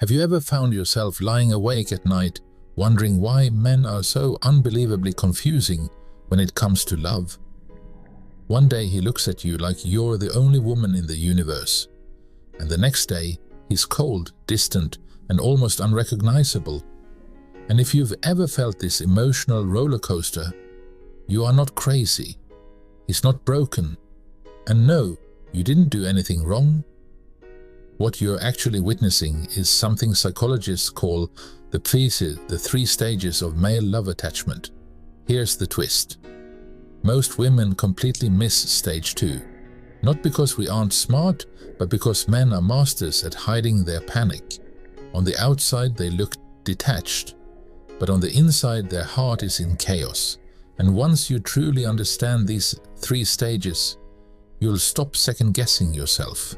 Have you ever found yourself lying awake at night, wondering why men are so unbelievably confusing when it comes to love? One day he looks at you like you're the only woman in the universe, and the next day he's cold, distant, and almost unrecognizable. And if you've ever felt this emotional roller coaster, you are not crazy. He's not broken. And no, you didn't do anything wrong. What you're actually witnessing is something psychologists call the three stages of male love attachment. Here's the twist. Most women completely miss stage 2. Not because we aren't smart, but because men are masters at hiding their panic. On the outside they look detached, but on the inside their heart is in chaos. And once you truly understand these 3 stages, you'll stop second-guessing yourself.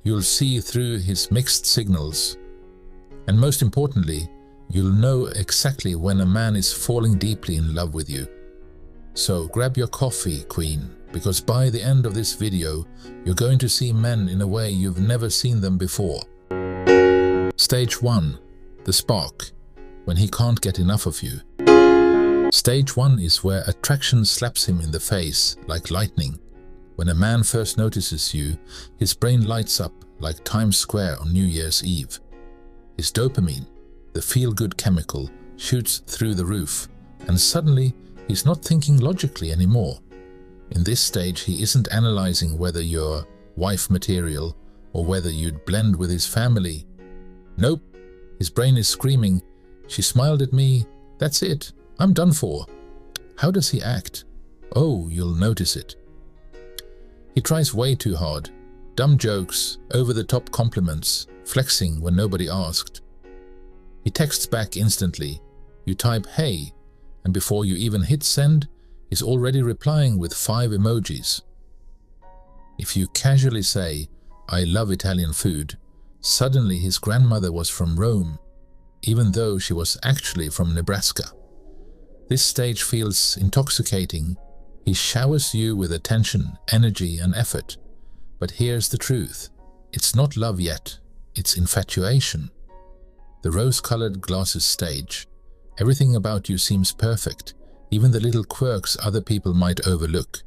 You'll see through his mixed signals. And most importantly, you'll know exactly when a man is falling deeply in love with you. So grab your coffee, Queen, because by the end of this video, you're going to see men in a way you've never seen them before. Stage 1. The spark. When he can't get enough of you. Stage 1 is where attraction slaps him in the face like lightning. When a man first notices you, his brain lights up like Times Square on New Year's Eve. His dopamine, the feel-good chemical, shoots through the roof, and suddenly he's not thinking logically anymore. In this stage, he isn't analyzing whether you're wife material or whether you'd blend with his family. Nope, his brain is screaming, "She smiled at me, that's it, I'm done for." How does he act? Oh, you'll notice it. He tries way too hard. Dumb jokes, over-the-top compliments, flexing when nobody asked. He texts back instantly. You type "hey," and before you even hit send, he's already replying with 5 emojis. If you casually say, "I love Italian food," suddenly his grandmother was from Rome, even though she was actually from Nebraska. This stage feels intoxicating. He showers you with attention, energy, and effort. But here's the truth. It's not love yet. It's infatuation. The rose-colored glasses stage. Everything about you seems perfect, even the little quirks other people might overlook.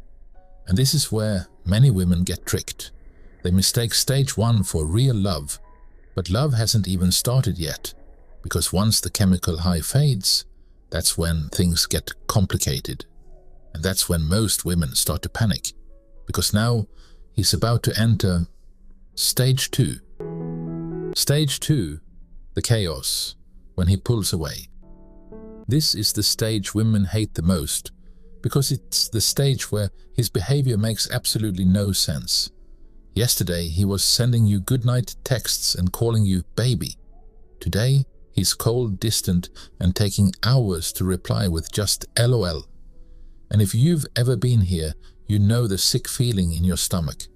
And this is where many women get tricked. They mistake stage 1 for real love. But love hasn't even started yet, because once the chemical high fades, that's when things get complicated. And that's when most women start to panic, because now he's about to enter stage 2. Stage 2, the chaos, when he pulls away. This is the stage women hate the most, because it's the stage where his behavior makes absolutely no sense. Yesterday he was sending you goodnight texts and calling you baby. Today he's cold, distant, and taking hours to reply with just LOL. And if you've ever been here, you know the sick feeling in your stomach.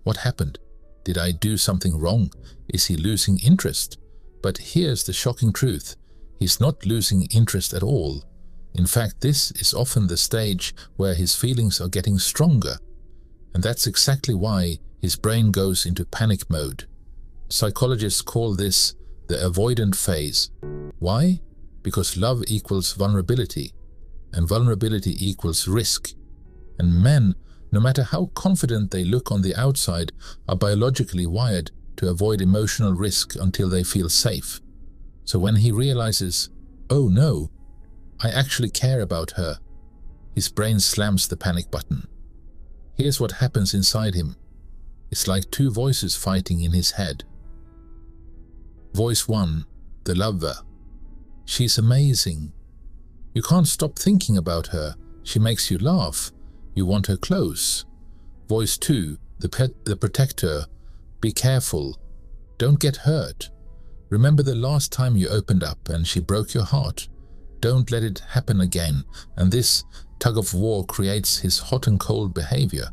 What happened? Did I do something wrong? Is he losing interest? But here's the shocking truth. He's not losing interest at all. In fact, this is often the stage where his feelings are getting stronger. And that's exactly why his brain goes into panic mode. Psychologists call this the avoidant phase. Why? Because love equals vulnerability. And vulnerability equals risk. And men, no matter how confident they look on the outside, are biologically wired to avoid emotional risk until they feel safe. So when he realizes, oh no, I actually care about her, his brain slams the panic button. Here's what happens inside him. It's like 2 voices fighting in his head. Voice 1, the lover. She's amazing. You can't stop thinking about her. She makes you laugh. You want her close. Voice 2, the protector. Be careful. Don't get hurt. Remember the last time you opened up and she broke your heart. Don't let it happen again. And this tug of war creates his hot and cold behavior.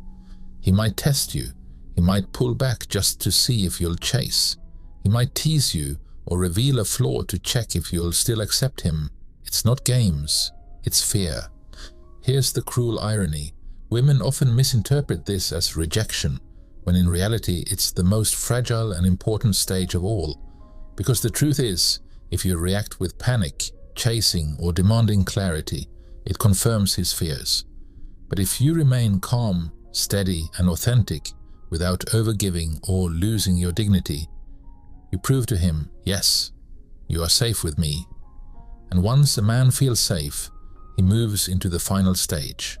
He might test you. He might pull back just to see if you'll chase. He might tease you or reveal a flaw to check if you'll still accept him. It's not games, it's fear. Here's the cruel irony. Women often misinterpret this as rejection, when in reality it's the most fragile and important stage of all. Because the truth is, if you react with panic, chasing, or demanding clarity, it confirms his fears. But if you remain calm, steady, and authentic without overgiving or losing your dignity, you prove to him, yes, you are safe with me. And once a man feels safe, he moves into the final stage.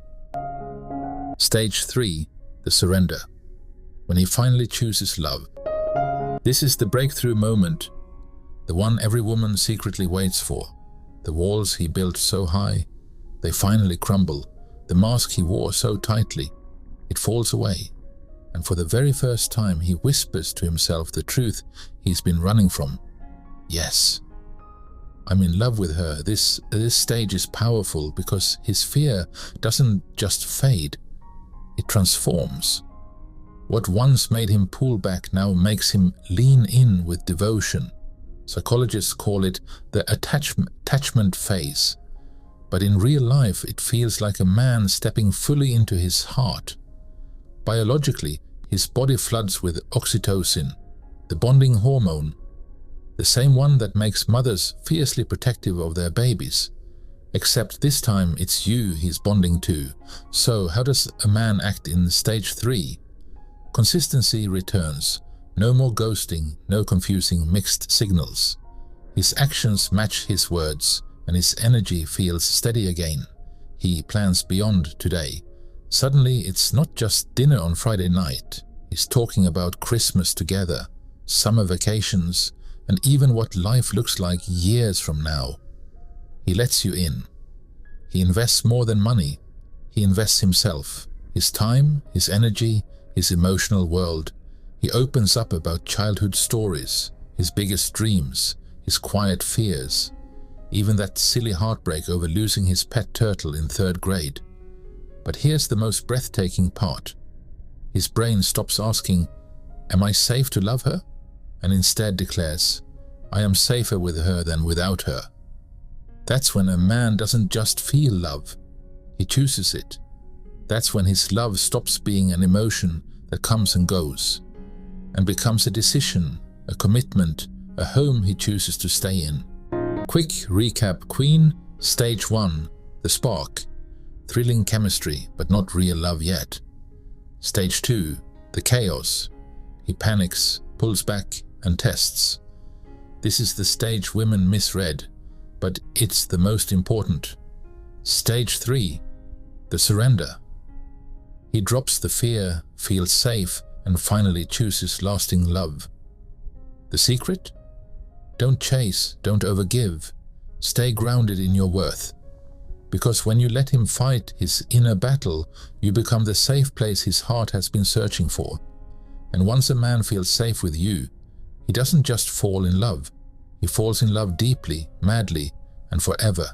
Stage 3, the surrender, when he finally chooses love. This is the breakthrough moment, the one every woman secretly waits for. The walls he built so high, they finally crumble. The mask he wore so tightly, it falls away. And for the very first time, he whispers to himself the truth he's been running from. Yes, I'm in love with her. This stage is powerful because his fear doesn't just fade, it transforms. What once made him pull back now makes him lean in with devotion. Psychologists call it the attachment phase. But in real life, it feels like a man stepping fully into his heart. Biologically, his body floods with oxytocin, the bonding hormone, the same one that makes mothers fiercely protective of their babies. Except this time it's you he's bonding to. So how does a man act in stage 3? Consistency returns. No more ghosting, no confusing mixed signals. His actions match his words, and his energy feels steady again. He plans beyond today. Suddenly, it's not just dinner on Friday night. He's talking about Christmas together, summer vacations, and even what life looks like years from now. He lets you in. He invests more than money. He invests himself, his time, his energy, his emotional world. He opens up about childhood stories, his biggest dreams, his quiet fears, even that silly heartbreak over losing his pet turtle in 3rd grade. But here's the most breathtaking part. His brain stops asking, "Am I safe to love her?" and instead declares, "I am safer with her than without her." That's when a man doesn't just feel love, he chooses it. That's when his love stops being an emotion that comes and goes, and becomes a decision, a commitment, a home he chooses to stay in. Quick recap: Queen, stage 1, the spark, thrilling chemistry, but not real love yet. Stage 2, the chaos. He panics, pulls back, and tests. This is the stage women misread, but it's the most important. Stage 3, the surrender. He drops the fear, feels safe, and finally chooses lasting love. The secret? Don't chase, don't overgive. Stay grounded in your worth. Because when you let him fight his inner battle, you become the safe place his heart has been searching for. And once a man feels safe with you, he doesn't just fall in love. He falls in love deeply, madly, and forever.